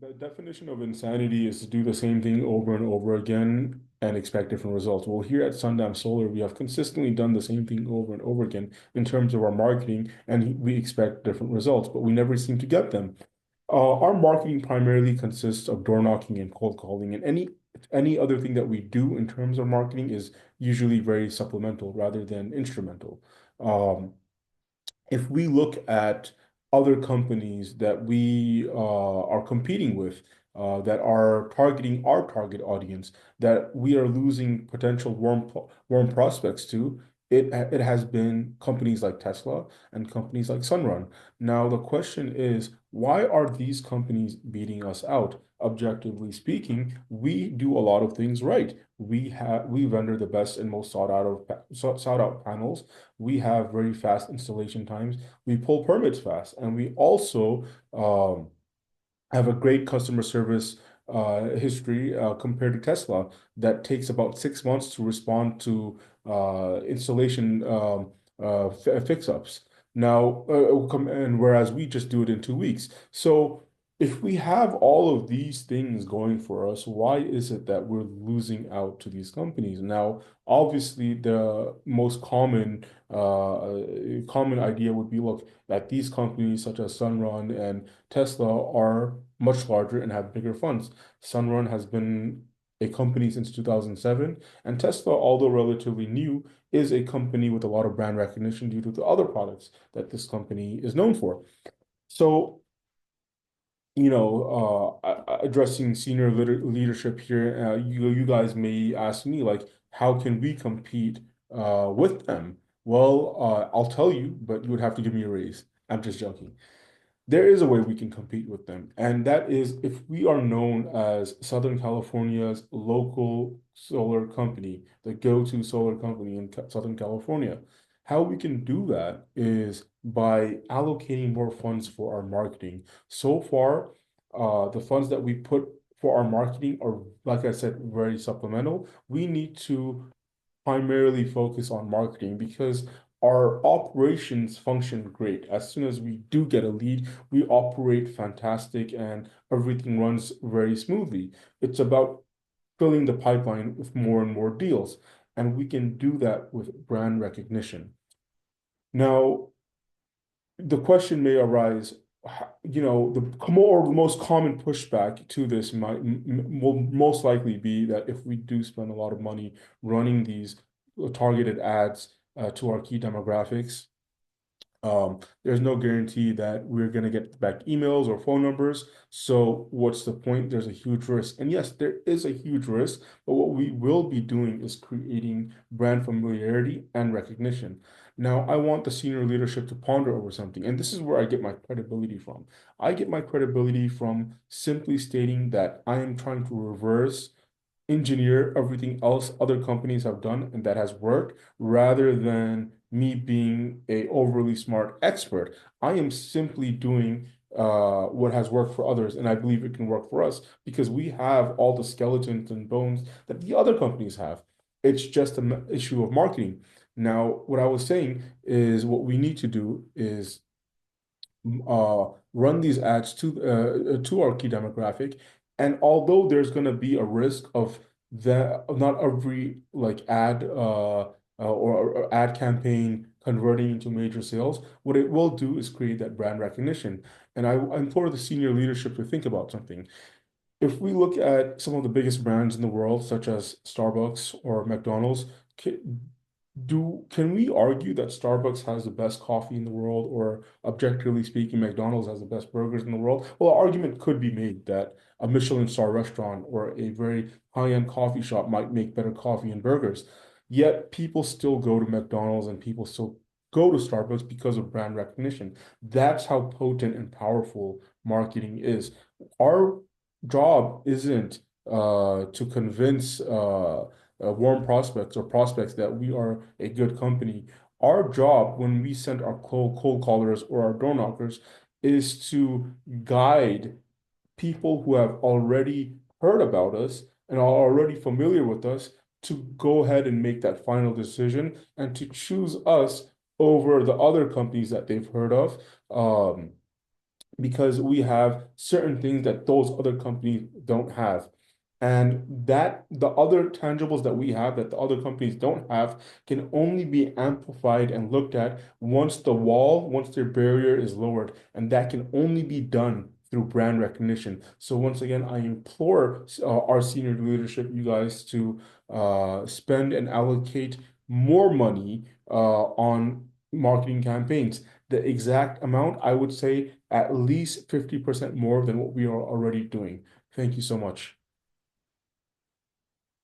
The definition of insanity is to do the same thing over and over again and expect different results. Well, here at Sundam Solar, we have consistently done the same thing over and over again in terms of our marketing, and we expect different results, but we never seem to get them. Our marketing primarily consists of door knocking and cold calling, and any other thing that we do in terms of marketing is usually very supplemental rather than instrumental. Um, if we look at other companies that we are competing with, that are targeting our target audience, that we are losing potential warm prospects to, it has been companies like Tesla and companies like Sunrun. Now, the question is, why are these companies beating us out? Objectively speaking, we do a lot of things right. We render the best and most sought out panels. We have very fast installation times. We pull permits fast, and we also have a great customer service history compared to Tesla that takes about 6 months to respond to installation fix-ups. Now, and whereas we just do it in 2 weeks. So if we have all of these things going for us, why is it that we're losing out to these companies? Now, obviously, the most common idea would be, look, that these companies such as Sunrun and Tesla are much larger and have bigger funds. Sunrun has been a company since 2007, and Tesla, although relatively new, is a company with a lot of brand recognition due to the other products that this company is known for. So, addressing senior leadership here, you guys may ask me, like, how can we compete with them? Well, I'll tell you, but you would have to give me a raise. I'm just joking. There is a way we can compete with them, and that is if we are known as Southern California's local solar company, the go-to solar company in Southern California. How we can do that is by allocating more funds for our marketing. So far, the funds that we put for our marketing are, like I said, very supplemental. We need to primarily focus on marketing because our operations function great. As soon as we do get a lead, we operate fantastic and everything runs very smoothly. It's about filling the pipeline with more and more deals, and we can do that with brand recognition. Now, the question may arise, the most common pushback to this will most likely be that if we do spend a lot of money running these targeted ads to our key demographics, there's no guarantee that we're going to get back emails or phone numbers. So what's the point? There's a huge risk. And yes, there is a huge risk, but what we will be doing is creating brand familiarity and recognition. Now, I want the senior leadership to ponder over something, and this is where I get my credibility from. I get my credibility from simply stating that I am trying to reverse engineer everything else other companies have done and that has worked rather than me being a overly smart expert. I am simply doing what has worked for others, and I believe it can work for us because we have all the skeletons and bones that the other companies have. It's just an issue of marketing. Now, what I was saying is what we need to do is run these ads to our key demographic. And although there's going to be a risk of that, not every like ad or ad campaign converting into major sales, what it will do is create that brand recognition. And I implore the senior leadership to think about something. If we look at some of the biggest brands in the world, such as Starbucks or McDonald's, can we argue that Starbucks has the best coffee in the world, or objectively speaking, McDonald's has the best burgers in the world? Well, an argument could be made that a Michelin star restaurant or a very high-end coffee shop might make better coffee and burgers. Yet people still go to McDonald's and people still go to Starbucks because of brand recognition. That's how potent and powerful marketing is. Our job isn't to convince warm prospects or prospects that we are a good company. Our job when we send our cold callers or our door knockers is to guide people who have already heard about us and are already familiar with us to go ahead and make that final decision and to choose us over the other companies that they've heard of. because we have certain things that those other companies don't have. And that the other tangibles that we have that the other companies don't have can only be amplified and looked at once their barrier is lowered. And that can only be done through brand recognition. So once again, I implore our senior leadership, you guys, to spend and allocate more money on marketing campaigns. The exact amount, I would say at least 50% more than what we are already doing. Thank you so much.